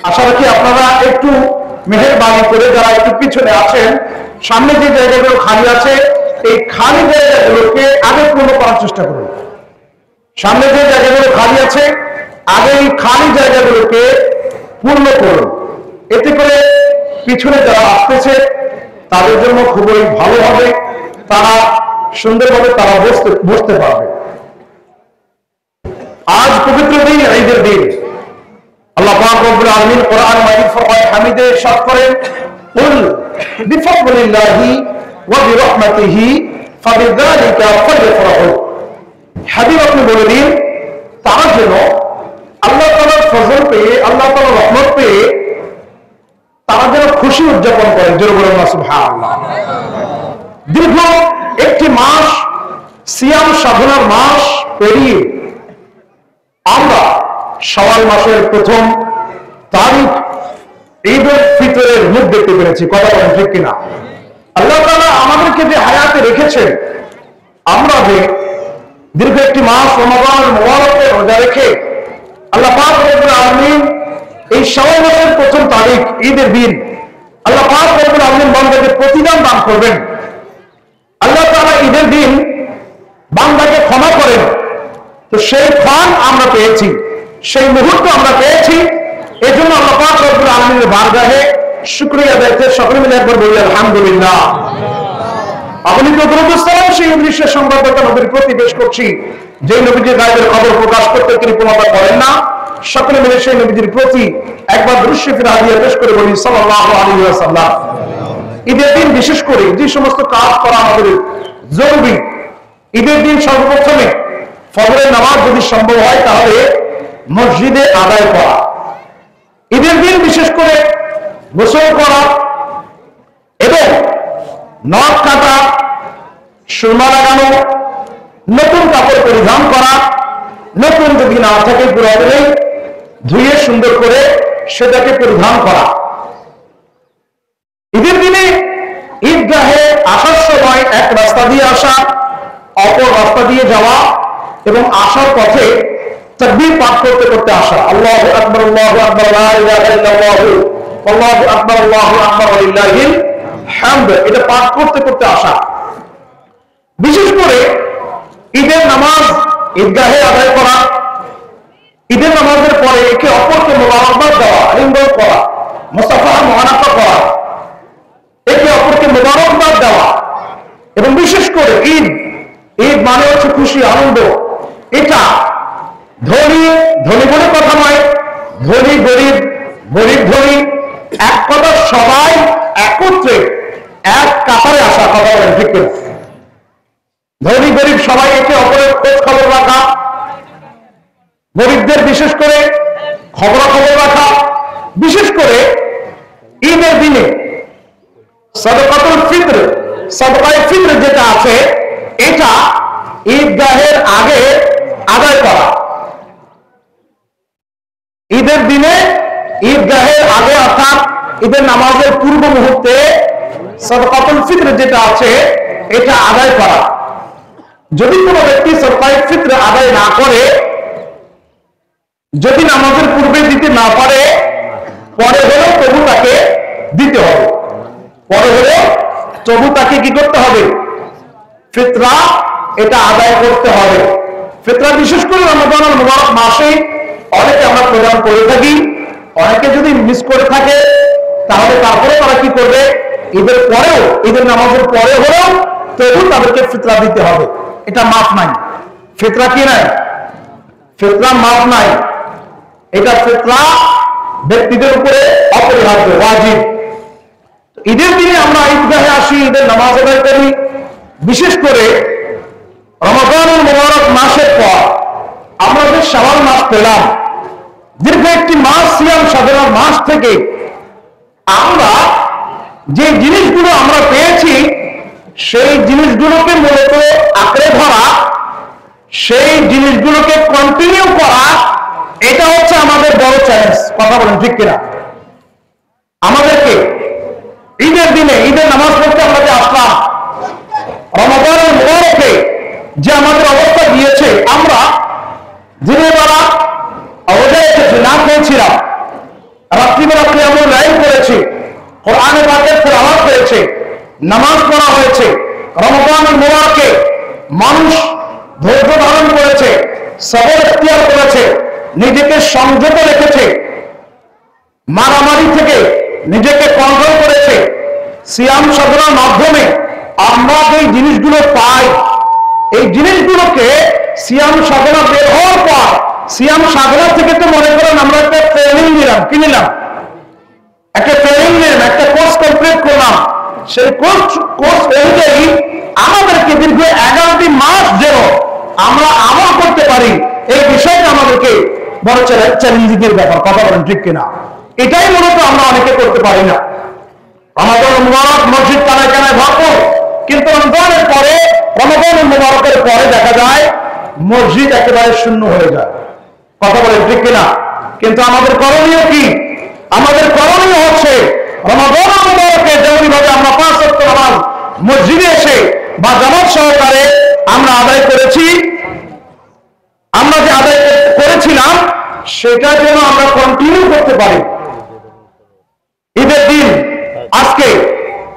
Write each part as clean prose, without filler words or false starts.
আশা রাখি আপনারা একটু মেহেরবানি করে যারা একটু পিছনে আছেন, সামনে যে জায়গাগুলো খালি আছে এই খালি জায়গাগুলোকে আগে পূর্ণ করার চেষ্টা করুন। সামনে যে জায়গাগুলো খালি আছে আগে এই খালি জায়গাগুলোকে পূর্ণ করুন। এতে করে পিছনে যারা আসতেছে তাদের জন্য খুবই ভালো হবে, তারা সুন্দরভাবে তারা বসতে পারবে। আজ পবিত্র দিন, ঈদের দিন। আল্লাহ পাক রব্বুল আলামিন কোরআন মাজিদ ফুরকান হামিদে ইরশাদ করেন, কুল বিফাদলিল্লাহি ওয়া বিরহমাতিহি ফাবিযালিকা ফালইফরাহু। হাবিব আপনি বলে দিন, তারা যেন আল্লাহ তাআলার ফজল পেয়ে, আল্লাহ তাআলার রহমত পেয়ে তারা যেন খুশি উদযাপন করেন। জোরে বলুন না সুবহানাল্লাহ। দীর্ঘ একটি মাস সিয়াম সাধনার মাস পেরিয়ে আমরা শাওয়াল মাসের প্রথম তারিখ ঈদ উল ফিতরের মুখ দেখতে পেরেছি। কথা বলেন ঠিক কিনা? আল্লাহ তাআলা আমাদেরকে যে হায়াতে রেখেছেন, আমরা যে দীর্ঘ একটি মাস রমাদানের মুবারকে রোজা রেখে আল্লাহ পাক রব্বুল আলামিন এই শাওয়াল মাসের প্রথম তারিখ ঈদের দিন আল্লাহ পাক রব্বুল আলামিন বান্দাকে প্রতিদান দান করবেন। আল্লাহ তাআলা ঈদের দিন বান্দাকে ক্ষমা করেন। তো সেই ক্ষণ আমরা পেয়েছি, সেই মুহূর্ত আমরা পেয়েছি। এই জন্য আল্লাহ পাক রব্বুল আলামিনের বারগাহে শুকরিয়া আদায় করে সকলে মিলে একবার বলি আলহামদুলিল্লাহ। আপনি তো দুরুদসালাম সেই দৃশ্যের সংবাদদাতা নবীর প্রতি পেশ করছি, যে নবীজির গায়েবের খবর প্রকাশ করতে কৃপণতা করেন না। সকলে মিলে সেই নবীজির প্রতি একবার দৃশ্য ফিরাহিয়া পেশ করে বলি সাল্লাল্লাহু আলাইহি ওয়াসাল্লাম। ঈদের দিন বিশেষ করে যে সমস্ত কাজ করা আমাদের জরুরি, ঈদের দিন সর্বপ্রথমে ফজরের নামাজ যদি সম্ভব হয় তাহলে মসজিদে আদায় করা। ঈদের দিন বিশেষ করে গোসল করা এবং নখ কাটা, সুরমা লাগানো, নতুন কাপড় পরিধান করা, নতুন যদি না থাকে পুরোপুরি ধুয়ে সুন্দর করে সেটাকে পরিধান করা। ঈদের দিনে ঈদগাহে আসার সময় এক রাস্তা দিয়ে আসা, অপর রাস্তা দিয়ে যাওয়া এবং আসার পথে তাকবীর পাঠ করতে করতে আসা। আল্লাহু আকবার, আল্লাহু আকবার, লা ইলাহা ইল্লাল্লাহ, আল্লাহু আকবার, আল্লাহু আকবার, ওয়া লিল্লাহিল হামদ, এটা পাঠ করতে করতে আসা। বিশেষ করে ঈদের নামাজ ঈদগাহে আদায় করা, ঈদের নামাজের পরে একে অপরকে মোবারকবাদ দেওয়া, আলিঙ্গন করা, মুসাফা মুআনাকা করা, একে অপরকে মোবারকবাদ দেওয়া। এবং বিশেষ করে ঈদ মানে হচ্ছে খুশি, আনন্দ। এটা ধনী ধনী বলে কথা নয়, ধনী গরিব, গরিব ধনী, এক কথা সবাই একত্রে এক কাতারে আসা। কথা বলেন ঠিক করে? ধনী গরিব সবাই একে অপরের খোঁজ খবর রাখা, গরিবদের বিশেষ করে খবরাখবর রাখা। বিশেষ করে ঈদের দিনে সাদাকাতুল ফিতর, সাদকায়ে ফিতর যেটা আছে এটা ঈদগাহের আগে আদায় করা। ঈদের দিনে ঈদগাহের আগে অর্থাৎ ঈদের নামাজের পূর্ব মুহূর্তে সাদকাতুল ফিতর যেটা আছে এটা আদায় করা। যদি কোনো ব্যক্তি সাদকায়ে ফিতর আদায় না করে, যদি নামাজের পূর্বে দিতে না পারে, পরে হলেও তবু তাকে দিতে হবে। পরে হলেও তবু তাকে কি করতে হবে? ফিতরা এটা আদায় করতে হবে। ফিতরা বিশেষ করে রমাদানুল মুবারক মাসে অনেকে আমরা প্রদান করে থাকি। অনেকে যদি মিস করে থাকে তাহলে তারপরে তারা কি করবে? ঈদের পরেও, ঈদের নামাজের পরে হলেও তবু তাদেরকে ফিতরা দিতে হবে। এটা মাফ নাই। ফিতরা কি নাই? ফিতরা মাফ নাই। এটা ফিতরা ব্যক্তিদের উপরে অপরিহার্য, ওয়াজিব। ঈদের দিনে আমরা ঈদগাহে আসি, ঈদের নামাজ আদায় করি। বিশেষ করে রমাদানুল মুবারক মাসের পর আমরা যে শাওয়াল মাস পেলাম, দীর্ঘ একটি মাস সিয়াম সাধনার মাস থেকে আমরা যে জিনিসগুলো আমরা পেয়েছি সেই জিনিসগুলোকে মূলত আঁকড়ে ধরা, সেই জিনিসগুলোকে কন্টিনিউ করা, এটা হচ্ছে আমাদের বড় চ্যালেঞ্জ। কথা বলেন ঠিক কিনা? আমাদেরকে ঈদের দিনে ঈদের নামাজ পড়তে আমরা যে আসলাম, রমাদানের মুবারকে যে আমাদের অবস্থা দিয়েছে, আমরা দিনের বেলা রোজা এসেছি, না খেয়েছিলাম, রাত্রিবেলা কিয়ামুল লাইল করেছি, কোরআনে পাকের তেলাওয়াত হয়েছে, নামাজ পড়া হয়েছে। রমজানুল মুবারকে মানুষ ধৈর্য ধারণ করেছে, সবর ইখতিয়ার করেছে, নিজেকে সংযত রেখেছে, মারামারি থেকে নিজেকে কন্ট্রোল করেছে। সিয়াম সাধনার মাধ্যমে আমরা যে জিনিসগুলো পাই, এই জিনিসগুলোকে সিয়াম সাধনা বের হওয়ার পর সিয়াম সাধনা থেকে তো মনে করেন আমরা একটা ট্রেনিং নিলাম, কি নিলাম? একটা ট্রেনিং নিলাম, একটা কোর্স কমপ্লিট করলাম। সেই কোর্স অনুযায়ী আমাদেরকে দীর্ঘ 11টি মাস যেন আমরা আমল করতে পারি, এই বিষয়টা আমাদেরকে বড় চ্যালেঞ্জিংয়ের ব্যাপার। কথা বলেন ঠিক কিনা? এটাই মূলত আমরা অনেকে করতে পারি না। আমাদের মুবারক মসজিদ কানায় কানায় ভরপুর, কিন্তু রমজানের পরে, রমজানুল মুবারকের পরে দেখা যায় মসজিদ একেবারে শূন্য হয়ে যায়। কথা বলেন ঠিক কিনা? কিন্তু আমাদের করণীয় কি? আমাদের করণীয় হচ্ছে রমজানুল মুবারকে যেমন ভাবে আমরা 5 ওয়াক্ত নামাজ মসজিদে এসে বা জামাত সহকারে আমরা আদায় করেছি, আমরা যে আদায় করেছিলাম সেটা যেন আমরা কন্টিনিউ করতে পারি। ঈদের দিন আজকে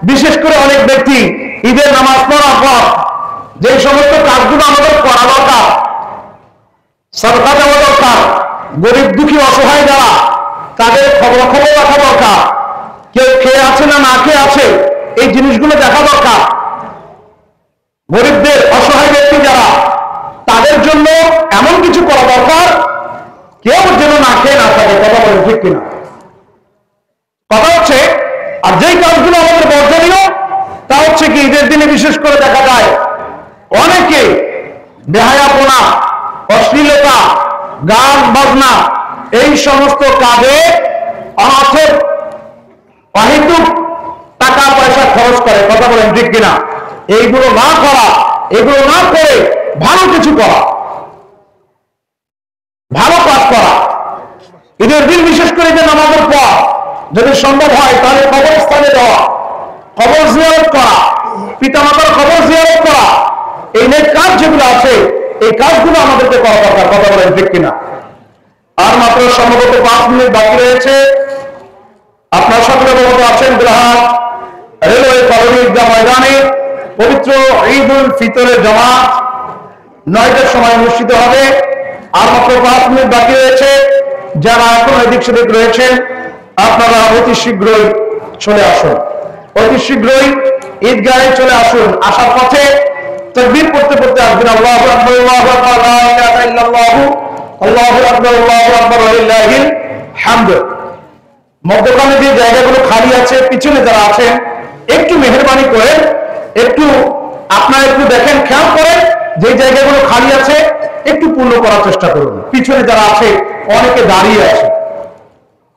বিশেষ করে অনেক ব্যক্তি ঈদের নামাজ পড়ার পর যে সমস্ত কাজগুলো আমাদের করা দরকার, সদকা দেওয়া দরকার, গরিব দুঃখী অসহায় যারা তাদের খবর রাখা দরকার, কেউ খেয়ে আছে না না খেয়ে আছে এই জিনিসগুলো দেখা দরকার। গরিবদের, অসহায় ব্যক্তি যারা, তাদের জন্য এমন কিছু করা দরকার কেউ যেন না খেয়ে না থাকে। কথা বলেন ঠিক কিনা? কথা হচ্ছে, আর যেই কাজগুলো আমাদের বর্জনীয় তা হচ্ছে কি, ঈদের দিনে বিশেষ করে দেখা যায় অনেকে বেহায়াপনা, অশ্লীলতা, গান বাজনা এই সমস্ত কাজে অনর্থক অহেতুক টাকা পয়সা খরচ করে। কথা বলেন ঠিক কিনা? এইগুলো না করা, এগুলো না করে ভালো কিছু করা, ভালো কাজ করা। ঈদের দিন বিশেষ করে যে নামাজের পর যদি সম্ভব হয় তাহলে কবরস্থানে যাওয়া, কবর জিয়ারত করা, পিতামাতার কবর জিয়ারত করা, এই নেক কাজ যেগুলো আছে এই কাজগুলো আমাদেরকে করা দরকার। কথা বলেন ঠিক কিনা? আর মাত্র সম্ভবত 5 মিনিট বাকি রয়েছে। আপনার সকলে বলতে আছেন গ্রাহক রেলওয়ে কলোনি ঈদগাহ ময়দানে পবিত্র ঈদ উল ফিতরের জামাত 9টার সময় অনুষ্ঠিত হবে। আর মাত্র 5 মিনিট বাকি রয়েছে। যারা এখন এদিক সেদিক রয়েছেন আপনারা অতি শীঘ্রই চলে আসুন, অতি শীঘ্রই ঈদগাহে চলে আসুন। আসার পথে তাকবীর পড়তে পড়তে আসবেন, আল্লাহু আকবার, আল্লাহু আকবার, লা ইলাহা ইল্লাল্লাহু, আল্লাহু আকবার, আল্লাহু আকবার, ওয়া লিল্লাহিল হামদ। মধ্যখানে যে জায়গাগুলো খালি আছে, পিছনে যারা আছেন একটু মেহেরবানি করে একটু আপনারা একটু দেখেন, খেয়াল করেন যে জায়গাগুলো খালি আছে একটু পূর্ণ করার চেষ্টা করুন। পিছনে যারা আছে অনেকে দাঁড়িয়ে আছে।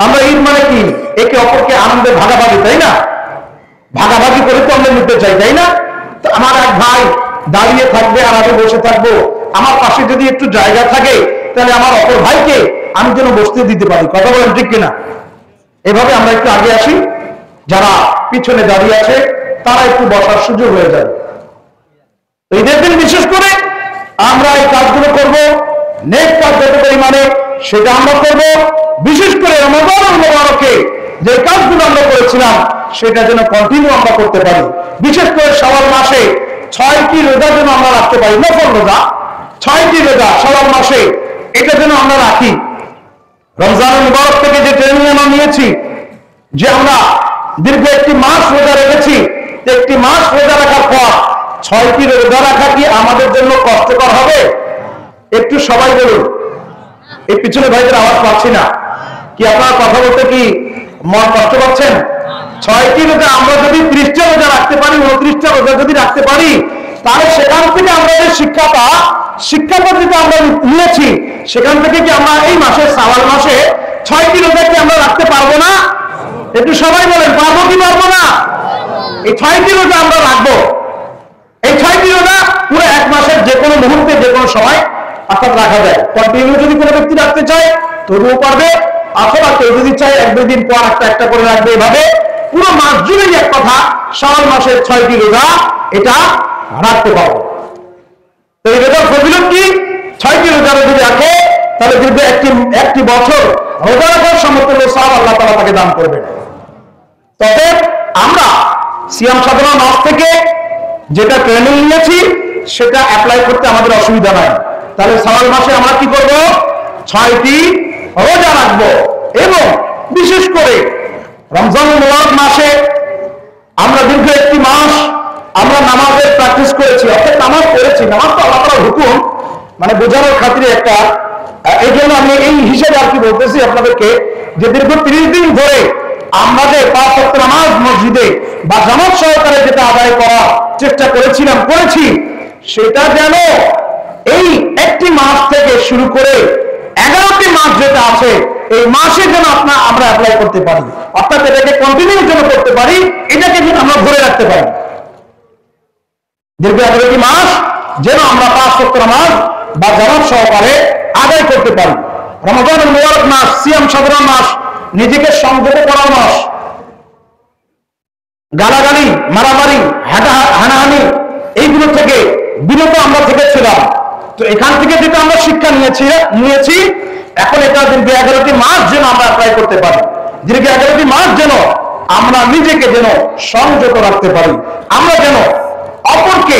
আমরা ঈদ মানে কি? একে অপরকে আনন্দে ভাগাভাগি, তাই না? ভাগাভাগি করে তো আমরা নিতে চাই, তাই না? তো আমার এক ভাই দাঁড়িয়ে থাকবে আর আমি বসে থাকবো, আমার পাশে যদি একটু জায়গা থাকে তাহলে আমার অপর ভাইকে আমি যেন বসতে দিতে পারি। কথা বলেন ঠিক কিনা? এভাবে আমরা একটু আগে আসি, যারা পিছনে দাঁড়িয়ে আছে তারা একটু বসার সুযোগ হয়ে যাবে। ঈদের দিন বিশেষ করে আমরা এই কাজগুলো করব, নেক কাজ যত পরিমাণে সেটা আমরা করব। বিশেষ করে রমজানুল মুবারকে যে কাজগুলো আমরা করেছিলাম সেটা যেন কন্টিনিউ আমরা করতে পারি। বিশেষ করে শাওয়াল মাসে 6টি রোজা যেন আমরা রাখতে পারি, নফল রোজা 6টি রোজা শাওয়াল মাসে, এটা যেন আমরা রাখি। রমজানুল মুবারক থেকে যে ট্রেনিং আমরা নিয়েছি, যে আমরা দীর্ঘ 1 মাস রোজা রেখেছি, 1 মাস রোজা রাখার পর 6টি রোজা রাখা কি আমাদের জন্য কষ্টকর হবে? একটু সবাই বলুন। এই পিছনে ভাইদের আওয়াজ পাচ্ছি না, কি আপনারা কথা বলতে কি মন কষ্ট পাচ্ছেন? 6টি রোজা আমরা যদি 30টা রোজা রাখতে পারি, 29টা রোজা যদি রাখতে পারি, তাহলে সেখান থেকে আমরা যে শিক্ষাটা যেটা আমরা নিয়েছি সেখান থেকে কি আমরা এই মাসে, শাওয়াল মাসে 6টি রোজা কি আমরা রাখতে পারবো না? একটু সবাই বলেন, পারবো কি পারবো না? এই 6টি রোজা আমরা রাখবো। এই 6টি রোজা পুরো 1 মাসের যে কোনো মুহূর্তে, যে কোনো সময় অর্থাৎ রাখা যায়। কন্টিনিউ যদি কোনো ব্যক্তি রাখতে চায় তবুও পারবে, অথবা কেউ যদি চায় 1-2 দিন পর একটা করে রাখবে। এভাবে পুরো মাস জুড়েই এক কথা শাওয়াল মাসের 6টি রোজা এটা রাখতে পারবো। তো এই রোজার ফজিলত কি? 6টি রোজা যদি রাখে তাহলে দীর্ঘ একটি বছর রোজা রাখার সমতুল্য সওয়াব আল্লাহ তাআলা তাকে দান করবেন। তবে আমরা সিয়াম সাধনা মাস থেকে যেটা ট্রেনিং নিয়েছি সেটা অ্যাপ্লাই করতে আমাদের অসুবিধা নাই। তাহলে শাওয়াল মাসে আমরা কি করব? 6টি রোজা রাখবো এবং বিশেষ করে রমজান মুবারক মাসে আমরা দীর্ঘ একটি মাস আমরা নামাজের প্র্যাকটিস করেছি, অর্থাৎ নামাজ পড়েছি। নামাজ তো আল্লাহ তাআলার হুকুম, মানে বোঝানোর খাতিরে একটা, এই জন্য আমি এই হিসেবে আর কি বলতেছি আপনাদেরকে যে দীর্ঘ 30 দিন ধরে আমরা যে 5 ওয়াক্ত নামাজ মসজিদে বা জামাত সহকারে যেটা আদায় করার চেষ্টা করেছি সেটা যেন এই একটি মাস থেকে শুরু করে 11টি মাস যেটা আছে এই মাসে যেন আমরা অ্যাপ্লাই করতে পারি, অর্থাৎ এটাকে কন্টিনিউ যেন করতে পারি, এটাকে যেন আমরা ধরে রাখতে পারি। দীর্ঘ 11টি মাস যেন আমরা 5 ওয়াক্ত নামাজ বা জামাত সহকারে আদায় করতে পারি। রমজানুল মুবারক মাস, সিয়াম সাধনা মাস, নিজেকে সংযত করার মাস। গালাগালি, মারামারি, হানাহানি এইগুলো থেকে বিরত আমরা থেকেছিলাম। তো এখান থেকে যেটা আমরা শিক্ষা নিয়েছি এখন এটা দীর্ঘ 11টি মাস যেন আমরা অ্যাপ্লাই করতে পারি। দীর্ঘ 11টি মাস যেন আমরা নিজেকে যেন সংযত রাখতে পারি, আমরা যেন অপরকে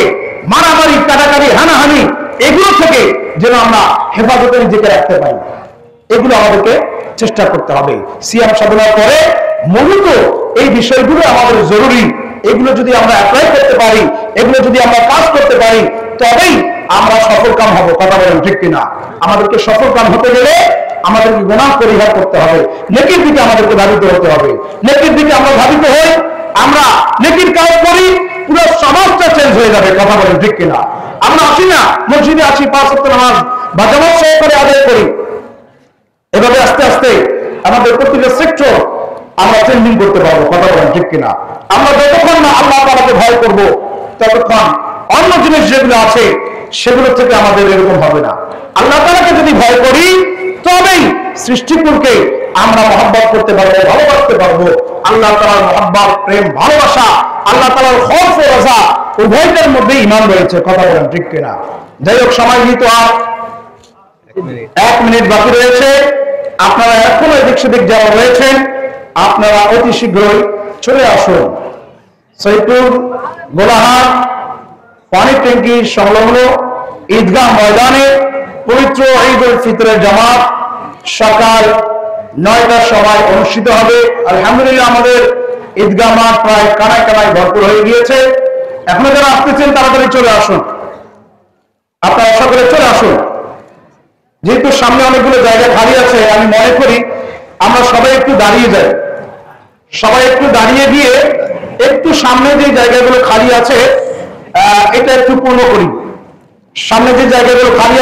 মারামারি, কাটাকাটি, হানাহানি এগুলো থেকে যেন আমরা হেফাজতে নিজেকে রাখতে পারি। এগুলো আমাদেরকে চেষ্টা করতে হবে। সিয়াম সাধনার পরে মূলত এই বিষয়গুলো আমাদের জরুরি। এগুলো যদি আমরা অ্যাপ্লাই করতে পারি, এগুলো যদি আমরা কাজ করতে পারি, তবেই আমরা সফলকাম হব। কথা বলেন ঠিক কিনা? আমাদেরকে সফলকাম হতে গেলে আমাদেরকে গুনাহ পরিহার করতে হবে, নেকির দিকে আমাদেরকে ধাবিত হতে হবে। নেকির দিকে আমরা ধাবিত হই, আমরা নেকির কাজ করি, পুরো সমাজটা চেঞ্জ হয়ে যাবে। কথা বলেন ঠিক কিনা? আমরা আসি না মসজিদে, আসি 5 ওয়াক্ত নামাজ বা জামাত সহকারে আদায় করি, এভাবে আস্তে আস্তে আমাদের প্রতিটা সেক্টর আমরা চেঞ্জিং করতে পারবো। কথা বলেন ঠিক কিনা? আমরা যতক্ষণ না আল্লাহ তাআলাকে ভয় করবো ততক্ষণ অন্য জিনিস যেগুলো আছে সেগুলো থেকে আমাদের এরকম হবে না। আল্লাহ তাআলাকে যদি ভয় করি তবেই সৃষ্টিকুলকে আমরা মহব্বত করতে পারবো, ভালোবাসতে পারবো। আল্লাহ তাআলার মহব্বত, প্রেম, ভালোবাসা, আল্লাহ তাআলার খৌফ ও রাজা উভয়টার মধ্যে ঈমান রয়েছে। কথা বলেন ঠিক কিনা? যাই হোক, সময় যেহেতু আর 1 মিনিট বাকি রয়েছে, আপনারা এখনো এদিক সেদিক যারা রয়েছেন আপনারা অতি শীঘ্রই চলে আসুন সৈয়দপুর গোলাহাট পানি ট্যাঙ্কি সংলগ্ন ঈদগাহ ময়দানে পবিত্র ঈদ উল ফিতরের জামাত সকাল 9টার সময় অনুষ্ঠিত হবে। আলহামদুলিল্লাহ আমাদের ঈদগাহ মাঠ প্রায় কানায় কানায় ভরপুর হয়ে গিয়েছে। এখনো যারা আসতেছেন তাড়াতাড়ি চলে আসুন, আপনারা সকলে চলে আসুন। যেহেতু সামনে অনেকগুলো জায়গা খালি আছে, আমি মনে করি আমরা সবাই একটু দাঁড়িয়ে যাই, সবাই একটু দাঁড়িয়ে গিয়ে একটু সামনে যে জায়গাগুলো খালি আছে এটা একটু পূর্ণ করি। সামনে যে জায়গাগুলো খালি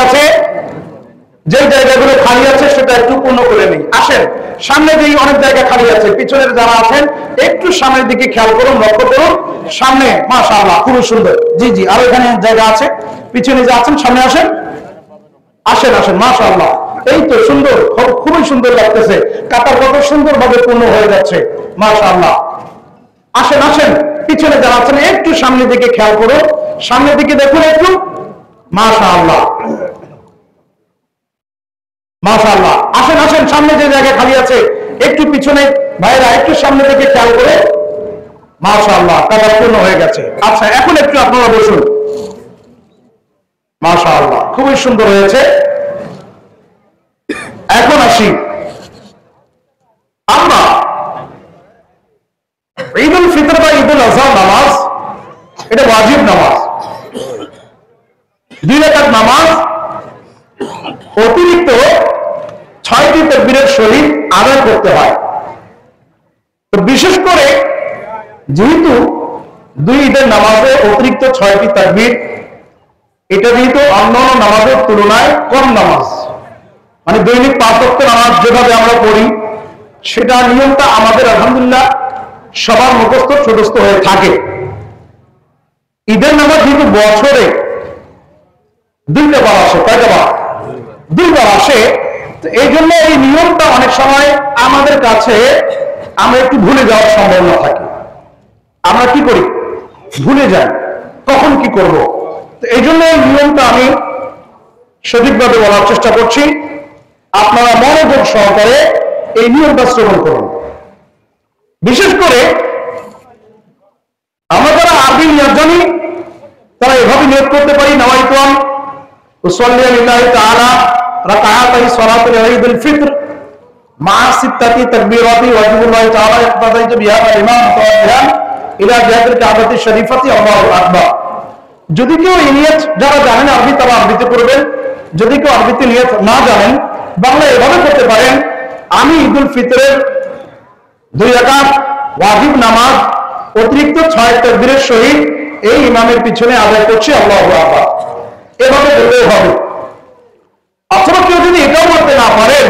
আছে, সেটা একটু পূর্ণ করে নিই। আসেন, সামনে যে অনেক জায়গা খালি আছে, পিছনের যারা আছেন একটু সামনের দিকে খেয়াল করুন, লক্ষ্য করুন। সামনে মাশাআল্লাহ খুবই সুন্দর। জি জি, আর এখানে জায়গা আছে, পিছনে যে আছেন সামনে আসেন, আসেন আসেন, মাশাআল্লাহ। এই তো সুন্দর, খুবই সুন্দর লাগতেছে। কাতার কত সুন্দর ভাবে পূর্ণ হয়ে যাচ্ছে, মাশাআল্লাহ। আসেন আসেন, পিছনে যারা আছেন একটু সামনের দিকে খেয়াল করুন, সামনের দিকে দেখুন একটু, মাশাআল্লাহ মাশাআল্লাহ। আসেন আসেন, সামনে যে জায়গা খালি আছে একটু পিছনে ভাইরা একটু সামনে দিকে খেয়াল করে, মাশাআল্লাহ কাতার পূর্ণ হয়ে গেছে। আচ্ছা, এখন একটু আপনারা বসুন। মাশাআল্লাহ খুবই সুন্দর হয়েছে। এখন আসি, আমরা ঈদ উল ফিতর বা ঈদ উল আযহা নামাজ, এটা ওয়াজিব নামাজ, 2 রাকাত নামাজ অতিরিক্ত 6টি তাকবীরের সহিত আদায় করতে হয়। তো বিশেষ করে যেহেতু 2 ঈদের নামাজে অতিরিক্ত 6টি তাকবীর, এটা যেহেতু অন্যান্য নামাজের তুলনায় কম নামাজ, মানে দৈনিক 5 ওয়াক্ত নামাজ যেভাবে আমরা পড়ি সেটা নিয়মটা আমাদের আলহামদুলিল্লাহ সবার মুখস্থ সদস্ত হয়ে থাকে। ঈদের নামাজ যেহেতু বছরে 2টা বার আসে, কয়টা বার? 2 বার আসে। তো এই জন্য এই নিয়মটা অনেক সময় আমাদের কাছে আমরা একটু ভুলে যাওয়ার সম্ভাবনা থাকে। আমরা কি করি? ভুলে যাই কখন কি করব। তো এই জন্য এই নিয়মটা আমি সঠিকভাবে বলার চেষ্টা করছি। আপনারা মনোযোগ সহকারে এই নিয়মটা শ্রবণ করুন। বিশেষ করে আমরা যারা আরবি নিয়ত জানি তারা এভাবে নিয়ত করতে পারি, নাওয়াইতুম উসাল্লি লিল্লাহি তাআলা রাকাআতাই সালাতুল ঈদুল ফিতর মা সিত্তাতি তাকবীরাতি ওয়াজিবুল্লাহি তাআলা ইক্তাদাইতু বিহা ইমাম মুতাওয়াজ্জিহান ইলা জিহাতিল কাবাতি শরীফাতি আল্লাহু আকবার। যদি কেউ এই নিয়ত যারা জানেন আরবি তারা আরবিতে করবেন, যদি কেউ আরবিতে নিয়ত না জানেন বাংলা এভাবে করতে পারেন, আমি ঈদুল ফিতরের 2 রাকাত ওয়াজিব নামাজ অতিরিক্ত 6 তাকবীরের সহিত এই ইমামের পিছনে আদায় করছি আল্লাহু আকবার। এভাবে বললেও হবে। অথবা কেউ যদি এটাও বলতে না পারেন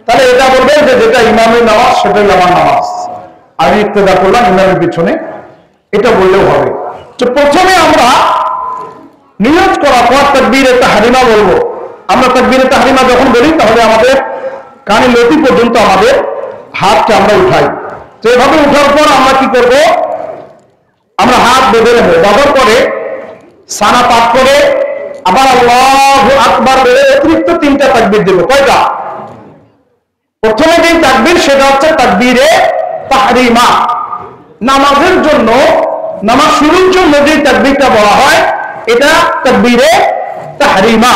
তাহলে এটা বলবেন যে যেটা ইমামের নামাজ সেটাই আমার নামাজ, আমি ইক্তেদা করলাম ইমামের পিছনে, এটা বললেও হবে। তো প্রথমে আমরা নিয়ত করার পর তাকবীরে তাহরিমা বলবো। আমরা তাকবীরে তাহরিমা যখন বলি তাহলে আমাদের কানে লতি পর্যন্ত আমাদের হাতকে আমরা উঠাই। তো এভাবে উঠার পর আমরা কি করব, আমরা হাত বেঁধে নেব, বাঁধার পরে সানা পাঠ করে আবার আল্লাহু আকবার বলে অতিরিক্ত 3টা তাকবীর দেব। কয়টা? প্রথমে যে তাকবীর সেটা হচ্ছে তাকবীরে তাহরিমা। নামাজের জন্য, নামাজ শুরুর জন্য যে তাকবীরটা বলা হয় এটা তাকবীরে তাহরিমা।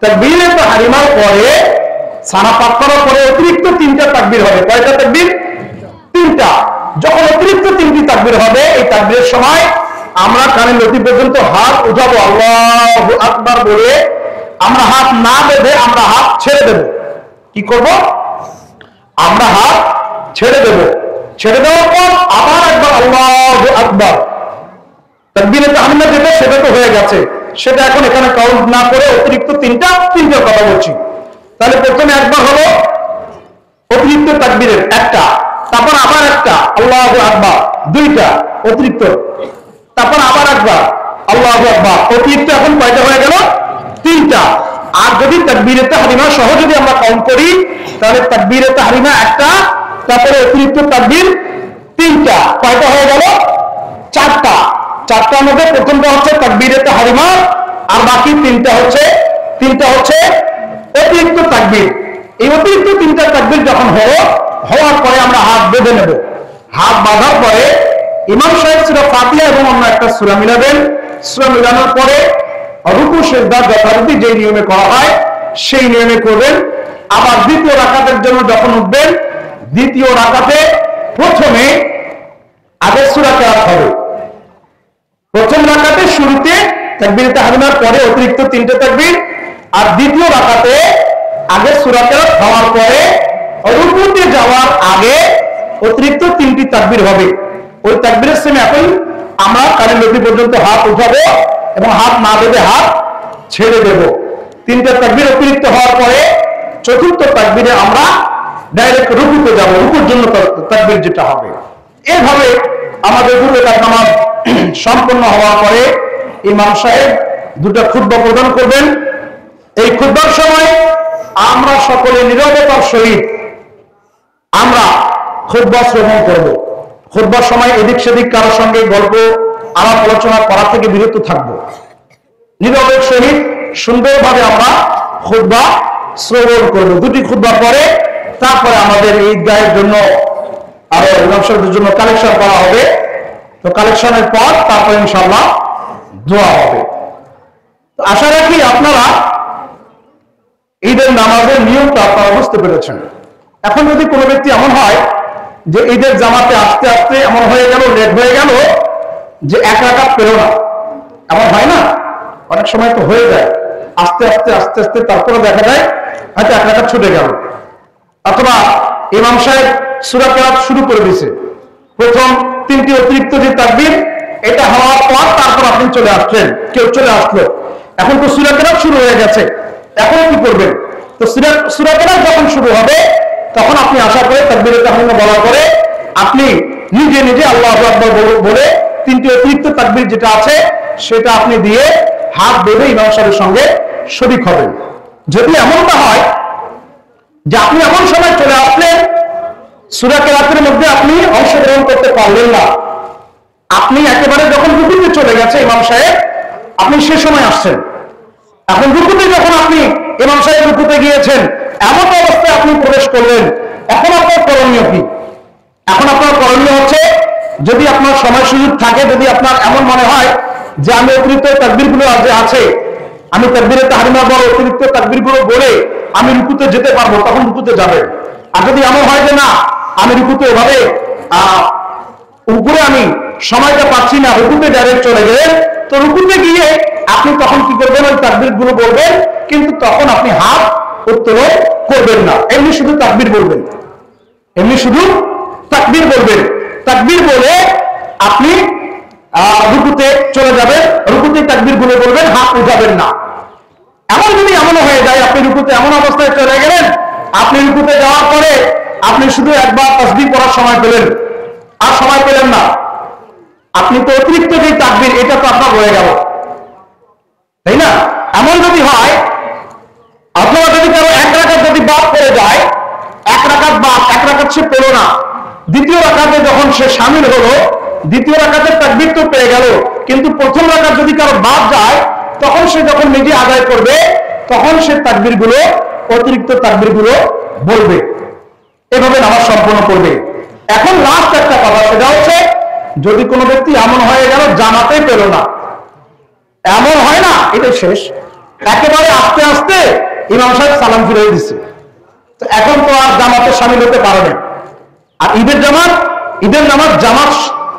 তাকবীরে তাহরিমার পরে সানা পাঠ করার পরে অতিরিক্ত 3টা তাকবীর হবে। কয়টা তাকবীর? 3টা। যখন অতিরিক্ত 3টি তাকবীর হবে এই তাকবীরের সময় আমরা কানের লতি পর্যন্ত হাত উঠাবো আল্লাহু আকবার বলে। আমরা হাত না বেঁধে আমরা হাত ছেড়ে দেব। কি করব? আমরা হাত ছেড়ে দেব। ছেড়ে দেওয়ার পর আবার একবার আল্লাহু আকবার। তাকবীরে তাহরিমা যেটা সেটা তো হয়ে গেছে, সেটা এখন এখানে কাউন্ট না করে অতিরিক্ত 3টার কথা বলছি। তাহলে প্রথমে একবার হলো অতিরিক্ত তাকবীরের একটা, তারপর আবার একটা আল্লাহু আকবার, 2টা অতিরিক্ত, তারপর আবার একবার আল্লাহু আকবার, অতিরিক্ত এখন কয়টা হয়ে গেল? 3টা। আর যদি তাকবীরে তাহরিমা সহ যদি আমরা কাউন্ট করি তাহলে তাকবীরে তাহরিমা একটা, তারপরে অতিরিক্ত তাকবীর 3টা, কয়টা হয়ে গেল? 4টা। 4টার মধ্যে প্রথমটা হচ্ছে তাকবীরে তাহরিমা আর বাকি 3টা হচ্ছে অতিরিক্ত তাকবীর। এই অতিরিক্ত 3টা তাকবীর যখন হওয়ার পরে আমরা হাত বেঁধে নেব। হাত বাঁধার পরে ইমাম সাহেব সূরা ফাতিহা এবং অন্য একটা সূরা মিলাবেন। সূরা মিলানোর পরে রুকু সিজদা যথারীতি যে নিয়মে করা হয় সেই নিয়মে করবেন। আবার দ্বিতীয় রাকাতের জন্য যখন উঠবেন, দ্বিতীয় রাকাতে প্রথমে আগে সূরা কেরাত হবে। প্রথম রাকাতে শুরুতে তাকবীরে তাহরিমার পরে অতিরিক্ত 3টা তাকবীর, আর দ্বিতীয় রাকাতে আগে সূরা কেরাত হওয়ার পরে রুকুতে যাওয়ার আগে অতিরিক্ত 3টি তাকবীর হবে। ওই তাকবীরের সময় এখন আমরা কানের লতি পর্যন্ত হাত উঠাবো এবং হাত না বেঁধে হাত ছেড়ে দেব। 3টা তাকবীর অতিরিক্ত হওয়ার পরে চতুর্থ তাকবীরে আমরা ডাইরেক্ট রুকুতে যাব, রুকুর জন্য তাকবীর যেটা হবে। এভাবে আমাদের 2 রাকাত নামাজ সম্পন্ন হওয়ার পরে ইমাম সাহেব 2টা খুতবা প্রদান করবেন। এই খুতবার সময় আমরা সকলে নীরবতার সহিত আমরা খুতবা শ্রবণ করব। খুতবার সময় এদিক সেদিক কারোর সঙ্গে গল্প আলাপ আলোচনা করা থেকে বিরত থাকব। নীরবের সহিত সুন্দরভাবে আমরা খুতবা শ্রবণ করব। 2টি খুতবার পরে তারপরে আমাদের ঈদগাহের জন্য আরো ইমাম সাহেবদের জন্য কালেকশন করা হবে। তো কালেকশনের পর তারপরে ইনশাআল্লাহ দোয়া হবে। তো আশা রাখি আপনারা ঈদের নামাজের নিয়মটা আপনারা বুঝতে পেরেছেন। এখন যদি কোনো ব্যক্তি এমন হয় যে ঈদের জামাতে আসতে আসতে এমন হয়ে গেল, লেট হয়ে গেল যে 1 রাকাত পেল না, এমন হয় না? অনেক সময় তো হয়ে যায়, আস্তে আস্তে তারপরে দেখা যায় হয়তো 1 রাকাত ছুটে গেল। অথবা ইমাম সাহেব সূরা কেরাত শুরু করে দিয়েছে, প্রথম 3টি অতিরিক্ত যে তাকবীর এটা হওয়ার পর তারপর আপনি চলে আসলেন, কেউ চলে আসলো, এখন তো সূরা কেরাত শুরু হয়ে গেছে, এখন কি করবেন? তো সূরা কেরাত যখন শুরু হবে তখন আপনি আশা করে তাকবীরে তাহরিমা বলার পরে আপনি নিজে নিজে আল্লাহু আকবার বলে 3টি অতিরিক্ত তাকবীর যেটা আছে সেটা আপনি দিয়ে হাত বেঁধে ইমাম সাহেবের সঙ্গে শরীক হবেন। যদি এমনটা হয় যে আপনি এমন সময় চলে আসলেন সূরা কেরাতের মধ্যে আপনি অংশগ্রহণ করতে পারলেন না, আপনি একেবারে যখন রুকুতে চলে গেছে ইমাম সাহেব, আপনি সে সময় আসছেন, এখন রুকুতে যখন আপনি ইমাম সাহেব রুকুতে গিয়েছেন এমন অবস্থায় আপনি প্রবেশ করলেন, এখন আপনার করণীয় কি? এখন আপনার করণীয় হচ্ছে, যদি আপনার সময় সুযোগ থাকে, যদি আপনার এমন মনে হয় যে আমি অতিরিক্ত তাকবীরগুলো যে আছে, আমি তাকবীরে তাহরিমা বড় অতিরিক্ত তাকবীরগুলো বলে আমি রুকুতে যেতে পারবো, তখন রুকুতে যাবেন। আর যদি এমন হয় যে না, আমি রুকুতে এভাবে উপরে আমি সময়টা পাচ্ছি না, রুকুতে ডাইরেক্ট চলে গেলেন, তো রুকুতে গিয়ে আপনি তখন কি করবেন? ওই তাকবীরগুলো বলবেন, কিন্তু তখন আপনি হাত উত্তোলন করবেন না, এমনি শুধু তাকবীর বলবেন, এমনি শুধু তাকবীর বলবেন। তাকবীর বলে আপনি রুকুতে চলে যাবেন, রুকুতে তাকবীর গুলো বলবেন, হাত উঠাবেন না। এমন যদি এমন হয়ে যায় আপনি রুকুতে এমন অবস্থায় চলে গেলেন, আপনি রুকুতে যাওয়ার পরে আপনি শুধু একবার তাসবিহ পড়ার সময় পেলেন, আর সময় পেলেন না, আপনি তো অতিরিক্ত যে তাকবীর এটা তো আপনার রয়ে গেল, তাই না? এমন যদি হয়, অথবা যদি কারো এক রাকাত যদি বাদ পড়ে যায়, এক রাকাত বাদ, এক রাকাত সে পেল না, দ্বিতীয় রাকাতে যখন সে শামিল হলো, দ্বিতীয় রাকাতের তাকবীর তো পেয়ে গেল, কিন্তু প্রথম রাকাত যদি কারো বাদ যায়, তখন সে যখন নিজে আদায় করবে, তখন সে তাকবীর গুলো, অতিরিক্ত তাকবীর গুলো বলবে, এভাবে নামাজ সম্পন্ন করবে। এখন লাস্ট একটা কথা, সেটা হচ্ছে যদি কোনো ব্যক্তি এমন হয়ে গেল জামাতেই পেল না, এমন হয় না, এটা শেষ, একেবারে আস্তে আস্তে ইমাম সাহেব সালাম ফিরিয়ে দিচ্ছে, তো এখন তো আর জামাতে শামিল হতে পারে না। আর ঈদের নামাজ জামাত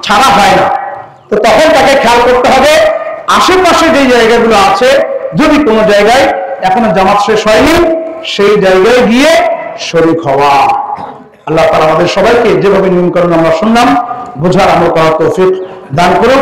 ছাড়া হয় না, তো তখন তাকে খেয়াল করতে হবে আশেপাশে যে জায়গাগুলো আছে, যদি কোনো জায়গায় এখনো জামাত শেষ হয়নি, সেই জায়গায় গিয়ে শরীক হওয়া। আল্লাহ তাআলা আমাদের সবাইকে যেভাবে নিয়ম কানুন আমরা শুনলাম বোঝার আমল করার তৌফিক দান করুন।